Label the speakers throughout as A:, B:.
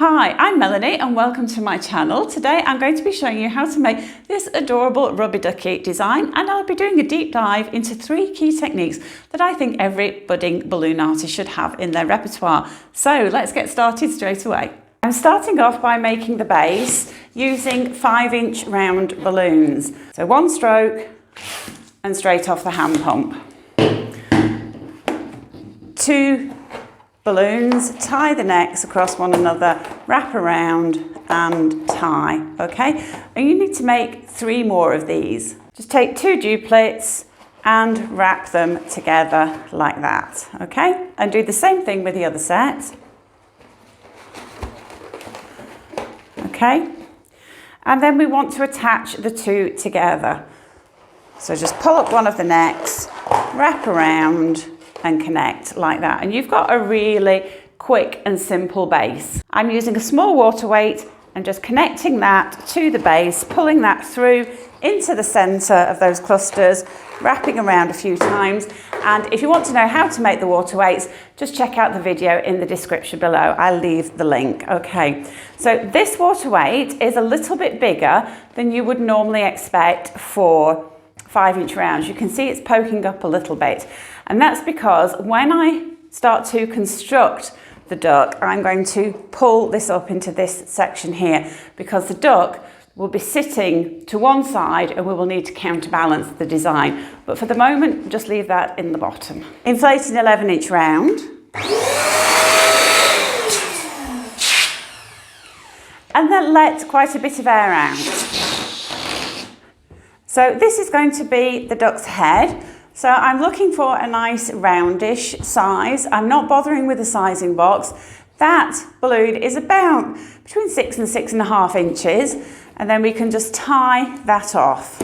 A: Hi, I'm Melanie and welcome to my channel. Today I'm going to be showing you how to make this adorable rubber ducky design, and I'll be doing a deep dive into 3 key techniques that I think every budding balloon artist should have in their repertoire. So let's get started straight away. I'm starting off by making the base using 5-inch round balloons. So 1 stroke and straight off the hand pump. 2 balloons, tie the necks across one another, wrap around and tie, okay? And you need to make 3 more of these. Just take 2 duplets and wrap them together like that, okay? And do the same thing with the other set. Okay? And then we want to attach the 2 together. So just pull up one of the necks, wrap around and connect like that, and you've got a really quick and simple base. I'm using a small water weight and just connecting that to the base, pulling that through into the center of those clusters, wrapping around a few times. And if you want to know how to make the water weights, just check out the video in the description below. I'll leave the link. Okay, so this water weight is a little bit bigger than you would normally expect for 5-inch rounds. You can see it's poking up a little bit. And that's because when I start to construct the duck, I'm going to pull this up into this section here, because the duck will be sitting to one side and we will need to counterbalance the design. But for the moment, just leave that in the bottom. Inflate an 11-inch round. And then let quite a bit of air out. So this is going to be the duck's head. So I'm looking for a nice roundish size. I'm not bothering with the sizing box. That balloon is about between 6 and 6.5 inches. And then we can just tie that off.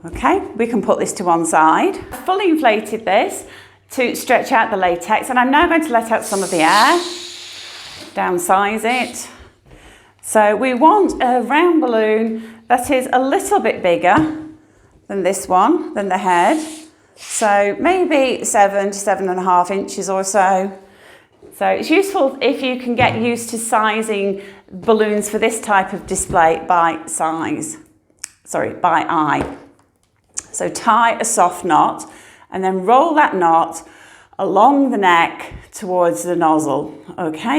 A: Okay, we can put this to one side. I've fully inflated this to stretch out the latex, and I'm now going to let out some of the air, downsize it. So we want a round balloon that is a little bit bigger than this one, than the head. So maybe 7 to 7.5 inches or so. So it's useful if you can get used to sizing balloons for this type of display by eye. So tie a soft knot and then roll that knot along the neck towards the nozzle, okay?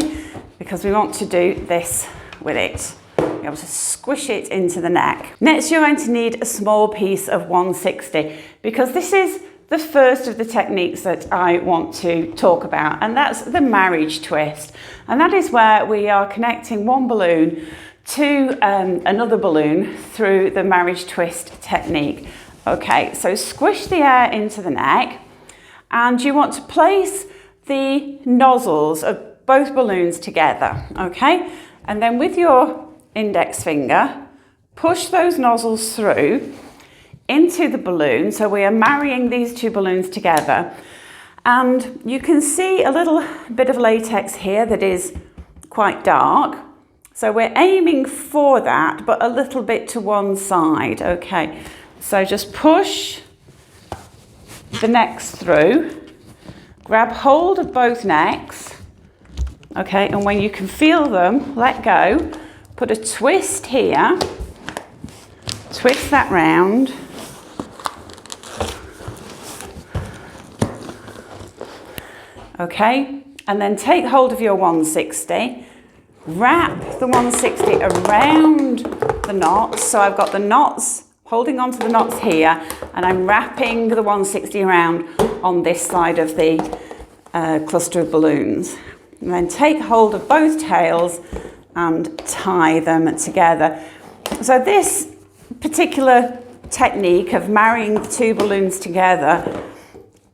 A: Because we want to do this with it. Be able to squish it into the neck. Next, you're going to need a small piece of 1/60, because this is the first of the techniques that I want to talk about, and that's the marriage twist. And that is where we are connecting one balloon to another balloon through the marriage twist technique. Okay, so squish the air into the neck, and you want to place the nozzles of both balloons together, okay? And then with your index finger, push those nozzles through into the balloon. So we are marrying these 2 balloons together, and you can see a little bit of latex here that is quite dark. So we're aiming for that, but a little bit to one side. Okay, so just push the necks through, grab hold of both necks, okay, and when you can feel them, let go. Put a twist here, twist that round, okay, and then take hold of your 1/60, wrap the 1/60 around the knots. So I've got the knots, holding onto the knots here, and I'm wrapping the 1/60 around on this side of the cluster of balloons. And then take hold of both tails and tie them together. So this particular technique of marrying the 2 balloons together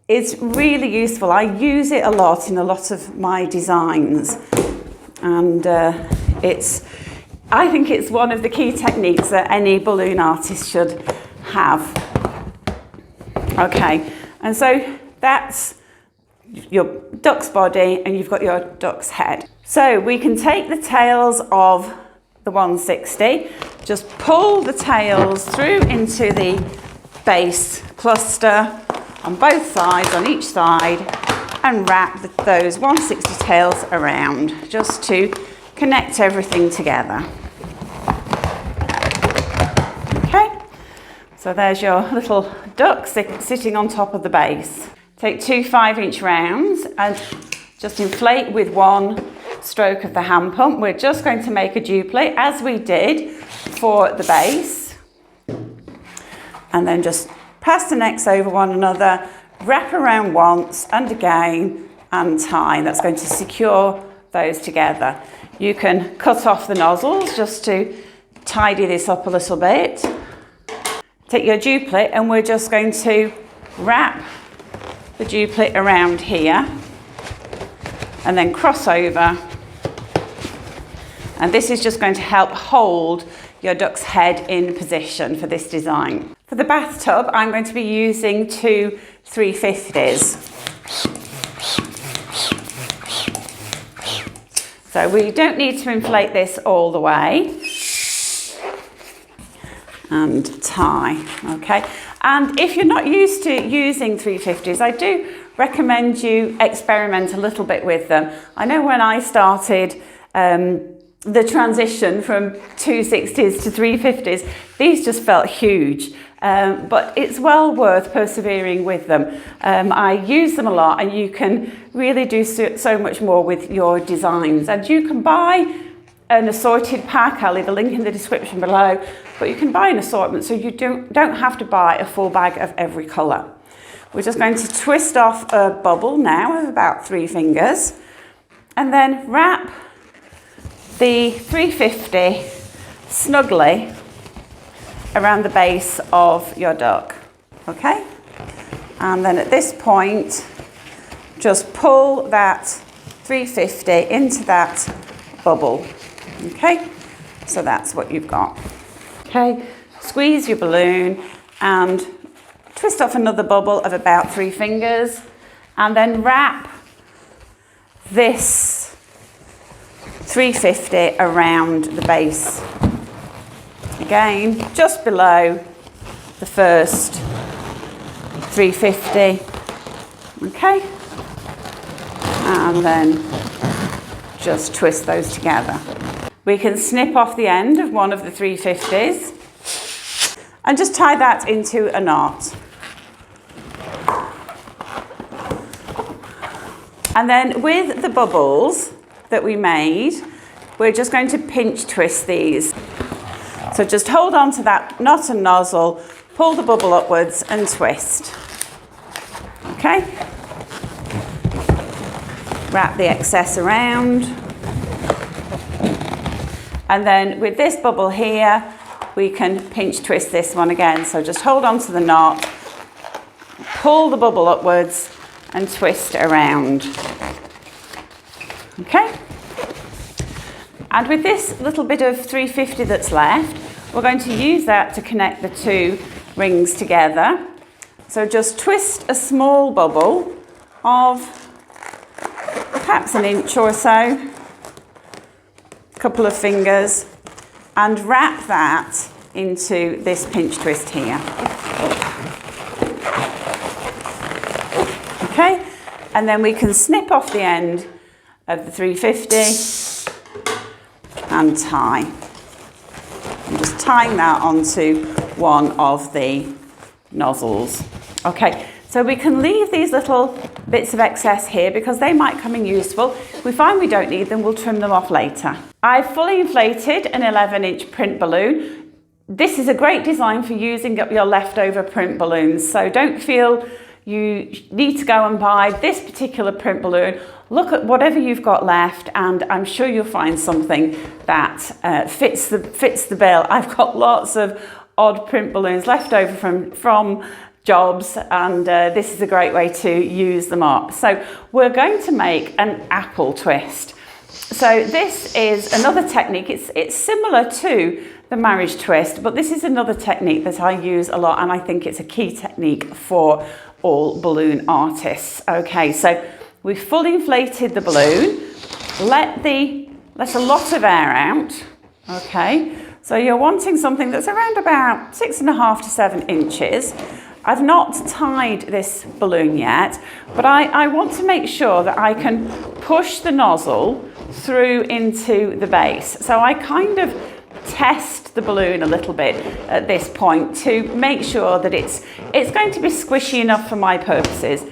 A: is really useful. I use it a lot in a lot of my designs, and I think it's one of the key techniques that any balloon artist should have. Okay, and so that's your duck's body, and you've got your duck's head. So we can take the tails of the 1/60, just pull the tails through into the base cluster on both sides, on each side, and wrap those 1/60 tails around just to connect everything together. Okay, so there's your little duck sitting on top of the base. Take 2 5-inch rounds and just inflate with one stroke of the hand pump. We're just going to make a duplicate as we did for the base. And then just pass the necks over one another, wrap around once and again and tie. That's going to secure those together. You can cut off the nozzles just to tidy this up a little bit. Take your duplicate and we're just going to wrap the duplicate around here and then cross over, and this is just going to help hold your duck's head in position for this design. For the bathtub, I'm going to be using 2 350s. So we don't need to inflate this all the way. And tie, okay? And if you're not used to using 350s, I do recommend you experiment a little bit with them. I know when I started the transition from 260s to 350s, these just felt huge. But it's well worth persevering with them. I use them a lot, and you can really do so much more with your designs. And you can buy an assorted pack. I'll leave a link in the description below, but you can buy an assortment so you don't have to buy a full bag of every colour. We're just going to twist off a bubble now of about 3 fingers and then wrap the 350 snugly around the base of your duck, okay? And then at this point, just pull that 350 into that bubble, okay? So that's what you've got. Okay, squeeze your balloon and twist off another bubble of about 3 fingers and then wrap this 350 around the base. Again, just below the first 350, okay? And then just twist those together. We can snip off the end of one of the 350s and just tie that into a knot. And then with the bubbles that we made, we're just going to pinch twist these. So just hold on to that knot and nozzle, pull the bubble upwards and twist. Okay? Wrap the excess around. And then with this bubble here, we can pinch twist this one again. So just hold on to the knot, pull the bubble upwards and twist around. Okay? And with this little bit of 350 that's left, we're going to use that to connect the 2 rings together. So just twist a small bubble of perhaps an inch or so, a couple of fingers, and wrap that into this pinch twist here. Okay, and then we can snip off the end of the 350 and tie. I'm just tying that onto one of the nozzles. Okay, so we can leave these little bits of excess here because they might come in useful. If we find we don't need them, we'll trim them off later. I've fully inflated an 11-inch print balloon. This is a great design for using up your leftover print balloons, so don't feel you need to go and buy this particular print balloon. Look at whatever you've got left, and I'm sure you'll find something that fits the bill. I've got lots of odd print balloons left over from jobs, and this is a great way to use them up. So we're going to make an apple twist. So this is another technique. It's similar to the marriage twist, but this is another technique that I use a lot, and I think it's a key technique for all balloon artists. Okay, so we've fully inflated the balloon. Let a lot of air out. Okay, so you're wanting something that's around about 6.5 to 7 inches. I've not tied this balloon yet, but I want to make sure that I can push the nozzle through into the base. So I kind of test the balloon a little bit at this point to make sure that it's going to be squishy enough for my purposes.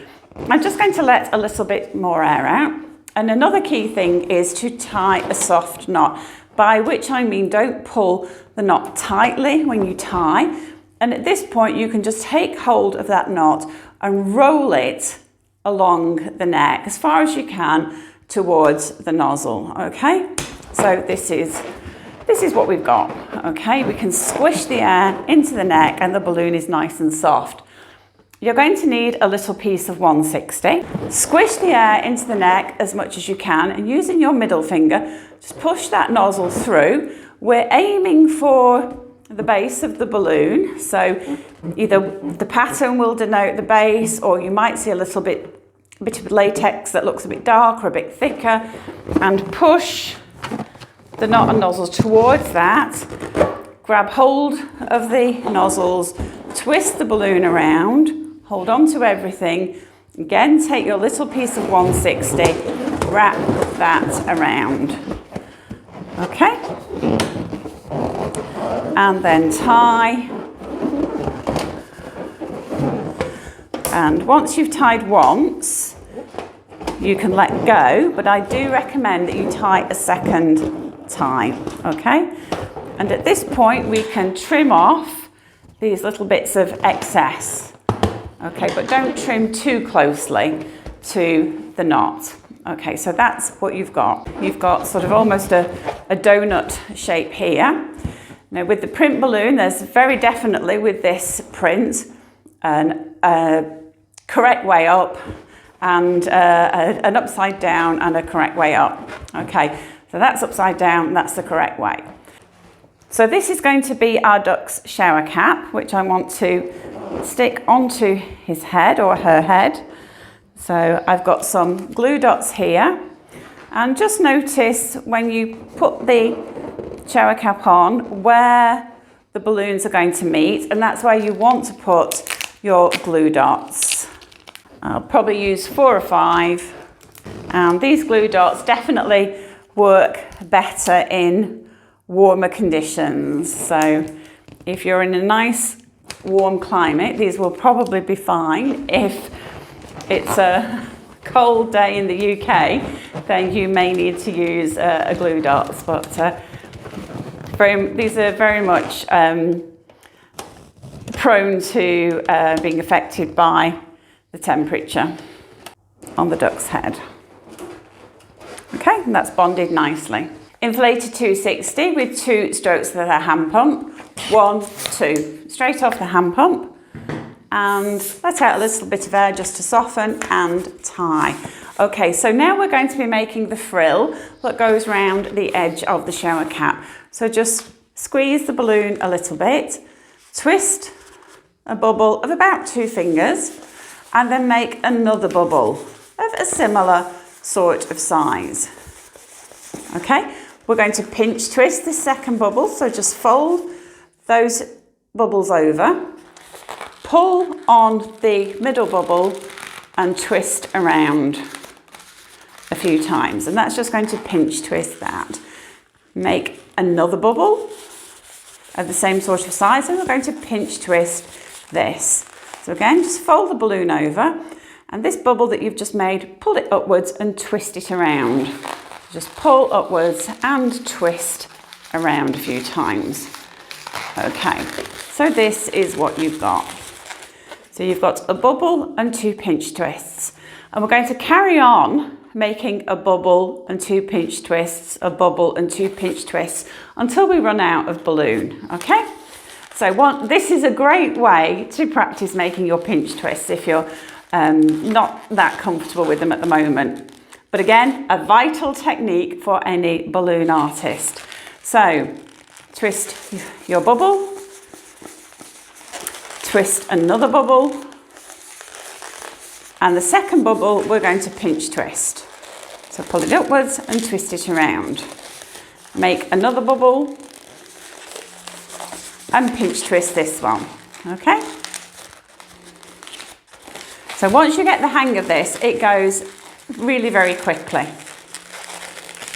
A: I'm just going to let a little bit more air out. And another key thing is to tie a soft knot, by which I mean don't pull the knot tightly when you tie. And at this point you can just take hold of that knot and roll it along the neck as far as you can towards the nozzle, okay? So this is what we've got, okay? We can squish the air into the neck and the balloon is nice and soft. You're going to need a little piece of 160. Squish the air into the neck as much as you can, and using your middle finger, just push that nozzle through. We're aiming for the base of the balloon, so either the pattern will denote the base, or you might see a bit of latex that looks a bit darker, a bit thicker, and push the knot and nozzles towards that. Grab hold of the nozzles, twist the balloon around, hold on to everything. Again, take your little piece of 160, wrap that around. Okay? And then tie. And once you've tied once, you can let go, but I do recommend that you tie a second time, okay? And at this point, we can trim off these little bits of excess, okay? But don't trim too closely to the knot. Okay, so that's what you've got. You've got sort of almost a donut shape here. Now with the print balloon, there's very definitely with this print a correct way up and an upside down and a correct way up. Okay, so that's upside down, that's the correct way. So this is going to be our duck's shower cap, which I want to stick onto his head or her head. So I've got some glue dots here, and just notice when you put the shower cap on where the balloons are going to meet, and that's where you want to put your glue dots. I'll probably use 4 or 5, and these glue dots definitely work better in warmer conditions. So if you're in a nice warm climate, these will probably be fine. If it's a cold day in the UK, then you may need to use a glue dots, but these are very much prone to being affected by the temperature on the duck's head. Okay, and that's bonded nicely. Inflated 260 with 2 strokes of the hand pump. 1, 2, straight off the hand pump. And let out a little bit of air just to soften and tie. Okay, so now we're going to be making the frill that goes round the edge of the shower cap. So just squeeze the balloon a little bit, twist a bubble of about 2 fingers, and then make another bubble of a similar sort of size. Okay, we're going to pinch twist the second bubble, so just fold those bubbles over, pull on the middle bubble and twist around a few times, and that's just going to pinch twist that. Make another bubble of the same sort of size, and we're going to pinch twist this. So again, just fold the balloon over, and this bubble that you've just made, pull it upwards and twist it around. Just pull upwards and twist around a few times. Okay, so this is what you've got. So you've got a bubble and 2 pinch twists, and we're going to carry on making a bubble and 2 pinch twists, a bubble and 2 pinch twists until we run out of balloon, okay? So this is a great way to practice making your pinch twists if you're not that comfortable with them at the moment. But again, a vital technique for any balloon artist. So twist your bubble, twist another bubble, and the second bubble we're going to pinch twist. So pull it upwards and twist it around. Make another bubble and pinch twist this one, okay? So once you get the hang of this, it goes really very quickly.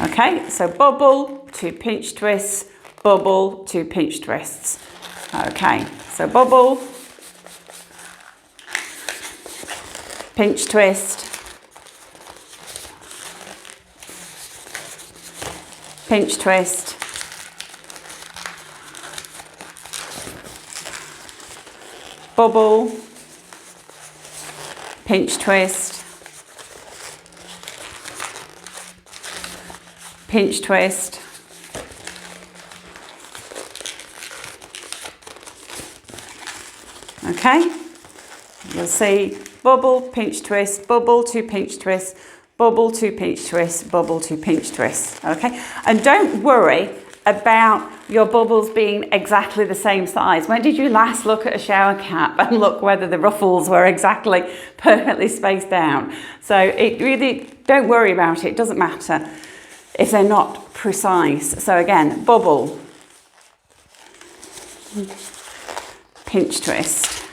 A: Okay, so bubble, 2 pinch twists, bubble, 2 pinch twists. Okay, so bubble, pinch twist, pinch twist, bubble, pinch twist, pinch twist, okay, you'll see bubble, pinch twist, bubble, 2 pinch twists, bubble, 2 pinch twists, bubble, 2 pinch twists, okay? And don't worry about your bubbles being exactly the same size. When did you last look at a shower cap and look whether the ruffles were exactly perfectly spaced down? So it really, don't worry about it, it doesn't matter if they're not precise. So again, bubble, pinch twist,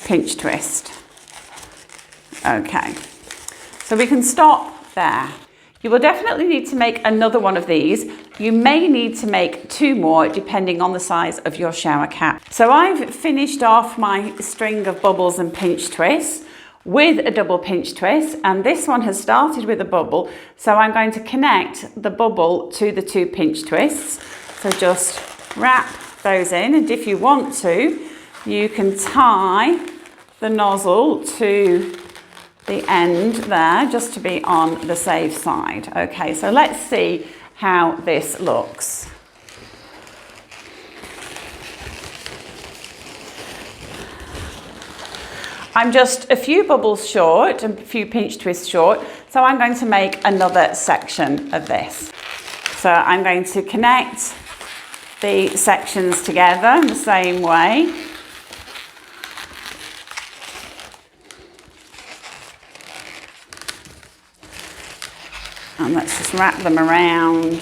A: pinch twist. Okay, so we can stop there. You will definitely need to make another one of these. You may need to make 2 more depending on the size of your shower cap. So I've finished off my string of bubbles and pinch twists with a double pinch twist, and this one has started with a bubble, so I'm going to connect the bubble to the 2 pinch twists. So just wrap those in, and if you want to, you can tie the nozzle to the end there just to be on the safe side. Okay, so let's see how this looks. I'm just a few bubbles short and a few pinch twists short, so I'm going to make another section of this. So I'm going to connect the sections together in the same way. And let's just wrap them around.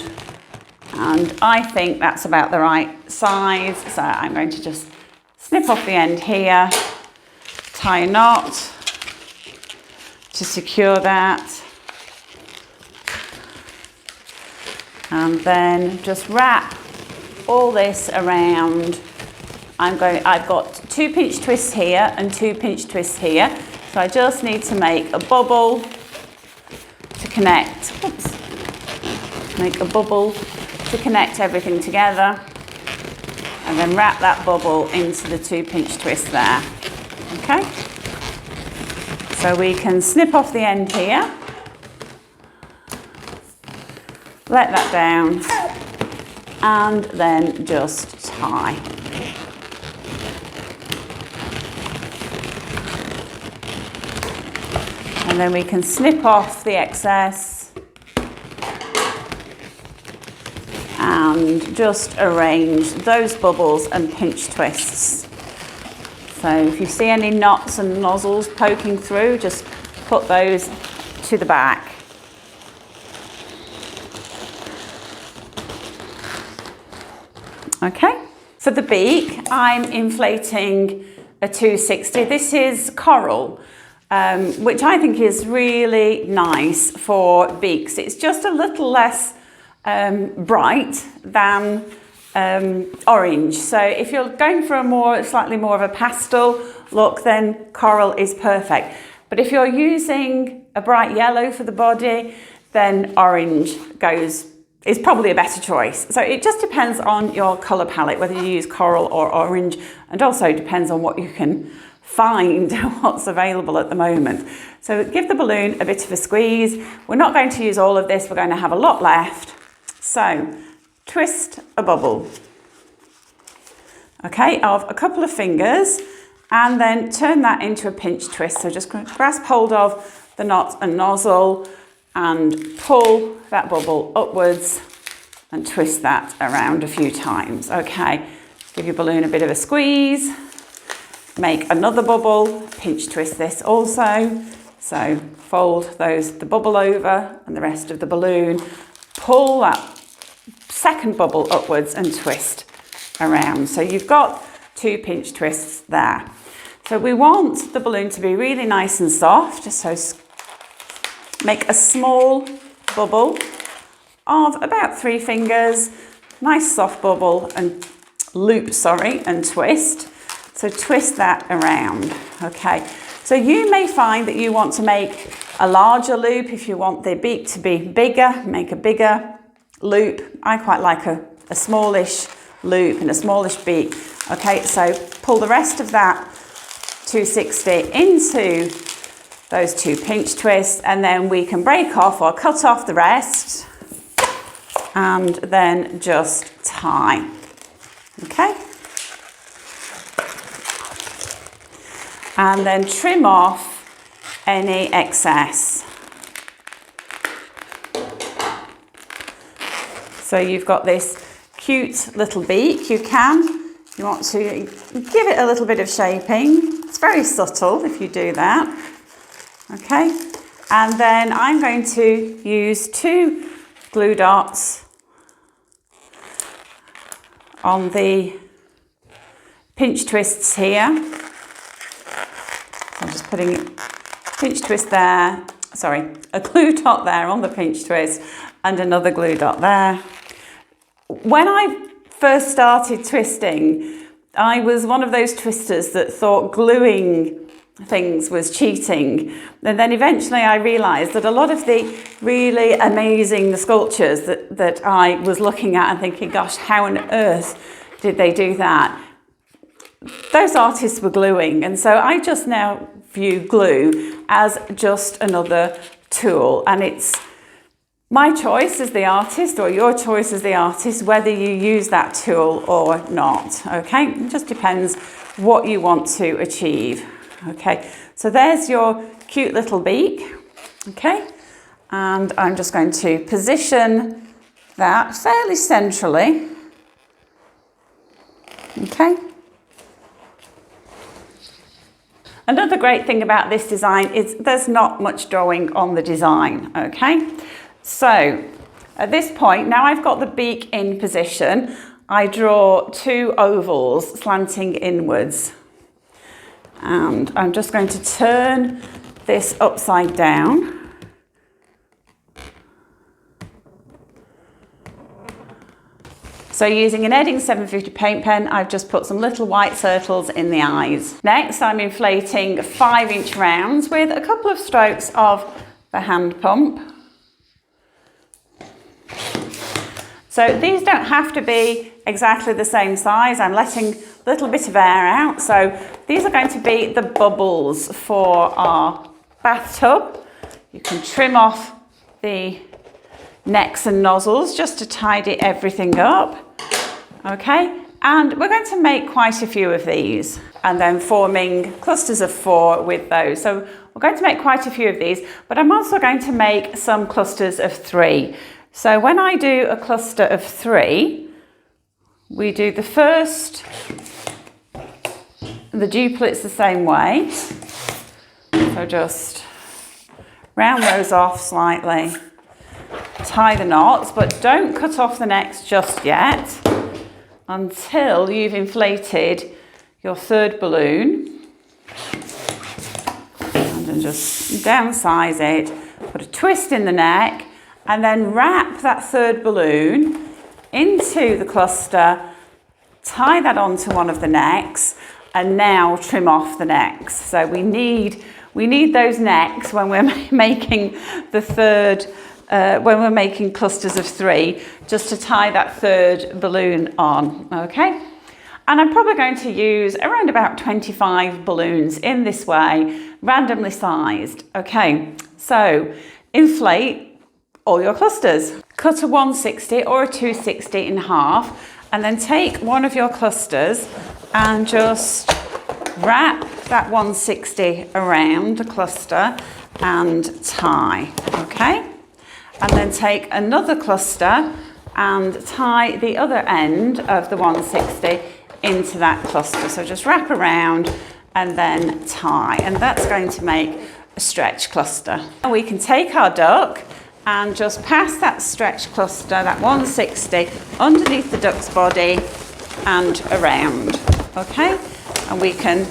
A: And I think that's about the right size. So I'm going to just snip off the end here, tie a knot to secure that. And then just wrap all this around. I've got 2 pinch twists here and 2 pinch twists here. So I just need to make a bubble to connect, make a bubble to connect everything together, and then wrap that bubble into the 2 pinch twists there. Okay, so we can snip off the end here, let that down, and then just tie. And then we can snip off the excess and just arrange those bubbles and pinch twists. So if you see any knots and nozzles poking through, just put those to the back. Okay, for the beak, I'm inflating a 260. This is coral, which I think is really nice for beaks. It's just a little less bright than orange. So if you're going for a slightly more of a pastel look, then coral is perfect. But if you're using a bright yellow for the body, then orange is probably a better choice. So it just depends on your colour palette, whether you use coral or orange, and also depends on what you can find, what's available at the moment. So give the balloon a bit of a squeeze. We're not going to use all of this, we're going to have a lot left. So twist a bubble, okay, of a couple of fingers, and then turn that into a pinch twist. So just grasp hold of the knot and nozzle and pull that bubble upwards and twist that around a few times. Okay, give your balloon a bit of a squeeze, make another bubble, pinch twist this also. So fold the bubble over and the rest of the balloon, pull that second bubble upwards and twist around. So you've got 2 pinch twists there. So we want the balloon to be really nice and soft, so make a small bubble of about 3 fingers, nice soft bubble, and loop, and twist. So twist that around, okay? So you may find that you want to make a larger loop. If you want the beak to be bigger, make a bigger loop. I quite like a smallish loop and a smallish beak. Okay, so pull the rest of that 260 into those 2 pinch twists, and then we can break off or cut off the rest and then just tie. Okay? And then trim off any excess. So you've got this cute little beak. You want to give it a little bit of shaping. It's very subtle if you do that. Okay, and then I'm going to use 2 glue dots on the pinch twists here. I'm just putting a pinch twist there, a glue dot there on the pinch twist and another glue dot there. When I first started twisting, I was one of those twisters that thought gluing things was cheating. And then eventually I realised that a lot of the really amazing sculptures that I was looking at and thinking, gosh, how on earth did they do that? Those artists were gluing. And so I just now view glue as just another tool. And it's my choice as the artist, or your choice as the artist, whether you use that tool or not. Okay, it just depends what you want to achieve. Okay, so there's your cute little beak. Okay, and I'm just going to position that fairly centrally. Okay. Another great thing about this design is there's not much drawing on the design. Okay, so at this point, now I've got the beak in position, I draw 2 ovals slanting inwards. And I'm just going to turn this upside down. So using an Edding 750 paint pen, I've just put some little white circles in the eyes. Next, I'm inflating 5-inch rounds with a couple of strokes of the hand pump. So these don't have to be exactly the same size. I'm letting a little bit of air out. So these are going to be the bubbles for our bathtub. You can trim off the necks and nozzles just to tidy everything up. Okay, and we're going to make quite a few of these and then forming clusters of 4 with those. So we're going to make quite a few of these, but I'm also going to make some clusters of 3. So when I do a cluster of 3, we do the first, the duplets the same way. So just round those off slightly, tie the knots, but don't cut off the necks just yet until you've inflated your 3rd balloon. And then just downsize it, put a twist in the neck, and then wrap that 3rd balloon into the cluster, tie that onto one of the necks, and now trim off the necks. So we need those necks when we're making the 3rd, when we're making clusters of 3, just to tie that 3rd balloon on, okay? And I'm probably going to use around about 25 balloons in this way, randomly sized, okay? So inflate all your clusters. Cut a 160 or a 260 in half, and then take one of your clusters and just wrap that 160 around the cluster and tie, okay? And then take another cluster and tie the other end of the 160 into that cluster. So just wrap around and then tie, and that's going to make a stretch cluster. And we can take our duck and just pass that stretch cluster, that 160, underneath the duck's body and around, okay? And we can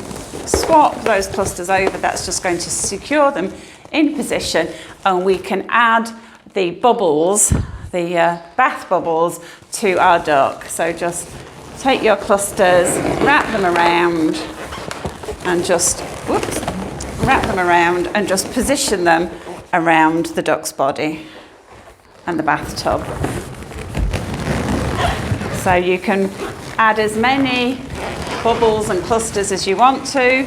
A: swap those clusters over. That's just going to secure them in position, and we can add the bubbles, the bath bubbles, to our duck. So just take your clusters, wrap them around, and just, wrap them around and just position them around the duck's body and the bathtub. So you can add as many bubbles and clusters as you want to.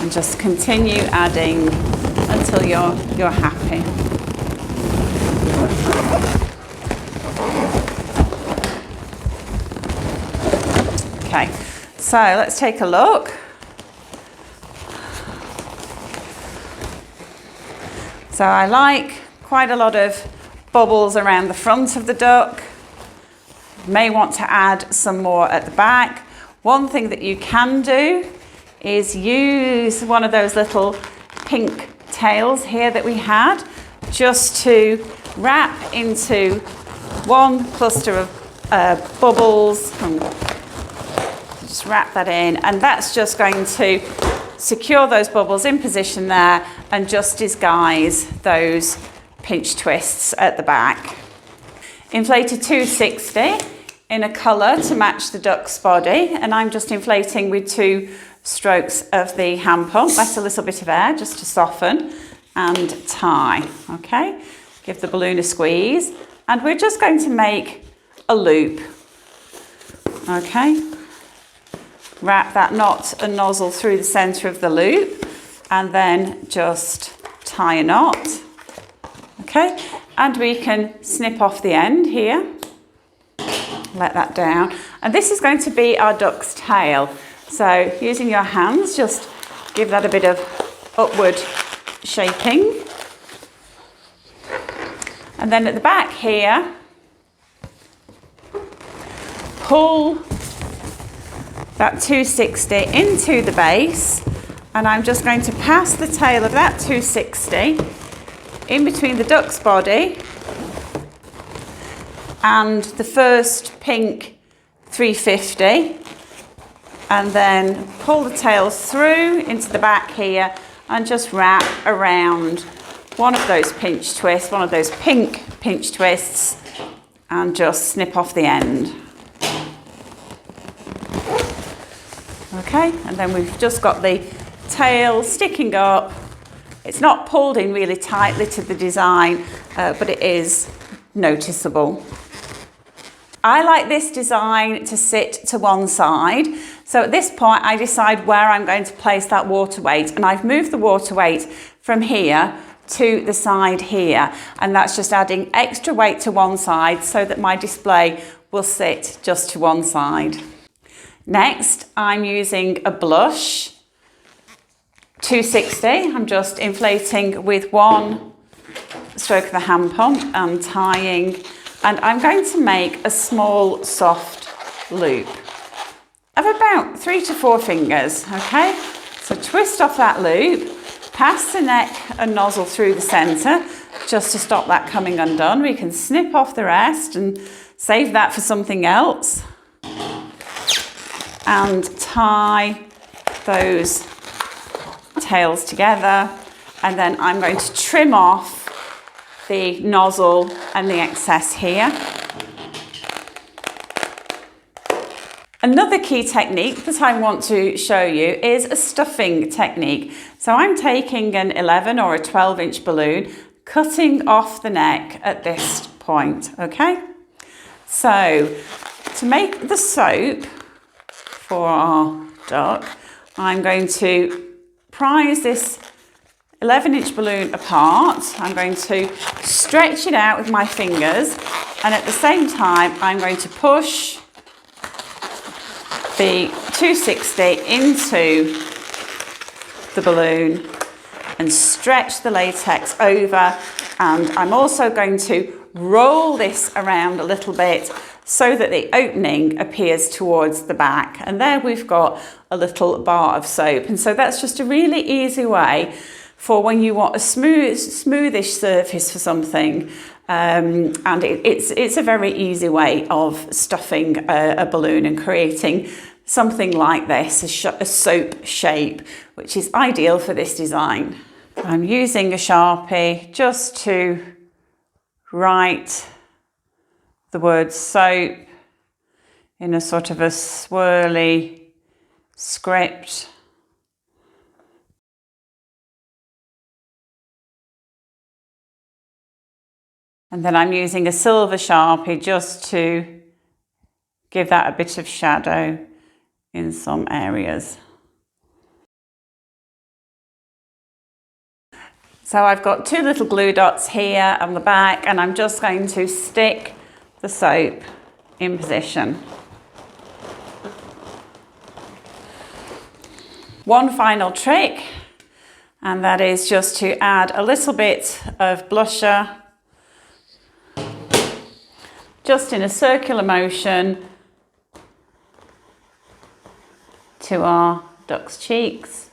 A: And just continue adding until you're happy. Okay, so let's take a look. So I like quite a lot of bubbles around the front of the duck. May want to add some more at the back. One thing that you can do is use one of those little pink tails here that we had, just to wrap into one cluster of bubbles. Just wrap that in, and that's just going to secure those bubbles in position there and just disguise those pinch twists at the back. Inflated 260 in a colour to match the duck's body, and I'm just inflating with 2 strokes of the hand pump. Let a little bit of air just to soften, and tie. Okay, give the balloon a squeeze, and we're just going to make a loop. Okay, wrap that knot and nozzle through the centre of the loop, and then just tie a knot. Okay, and we can snip off the end here. Let that down, and this is going to be our duck's tail. So using your hands, just give that a bit of upward shaping. And then at the back here, pull that 260 into the base, and I'm just going to pass the tail of that 260 in between the duck's body and the first pink 350, and then pull the tail through into the back here and just wrap around one of those pinch twists, one of those pink pinch twists, and just snip off the end. Okay, and then we've just got the tail sticking up. It's not pulled in really tightly to the design, but it is noticeable. I like this design to sit to one side. So at this point, I decide where I'm going to place that water weight, and I've moved the water weight from here to the side here, and that's just adding extra weight to one side so that my display will sit just to one side. Next, I'm using a blush, 260. I'm just inflating with 1 stroke of the hand pump and tying, and I'm going to make a small soft loop of about 3 to 4 fingers, okay? So twist off that loop, pass the neck and nozzle through the centre just to stop that coming undone. We can snip off the rest and save that for something else. And tie those tails together, and then I'm going to trim off the nozzle and the excess here. Another key technique that I want to show you is a stuffing technique. So I'm taking an 11 or a 12-inch balloon, cutting off the neck at this point, okay? So to make the soap for our duck, I'm going to prise this 11-inch balloon apart. I'm going to stretch it out with my fingers, and at the same time I'm going to push the 260 into the balloon and stretch the latex over, and I'm also going to roll this around a little bit so that the opening appears towards the back, and there we've got a little bar of soap. And so that's just a really easy way for when you want a smoothish surface for something. And it's a very easy way of stuffing a balloon and creating something like this, a soap shape, which is ideal for this design. I'm using a Sharpie just to write the word soap in a sort of a swirly script. And then I'm using a silver Sharpie just to give that a bit of shadow in some areas. So I've got two little glue dots here on the back, and I'm just going to stick the soap in position. One final trick, and that is just to add a little bit of blusher just in a circular motion to our duck's cheeks.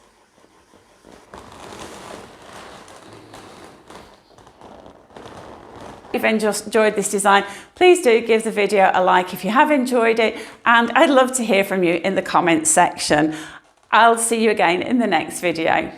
A: If you've enjoyed this design, please do give the video a like if you have enjoyed it, and I'd love to hear from you in the comments section. I'll see you again in the next video.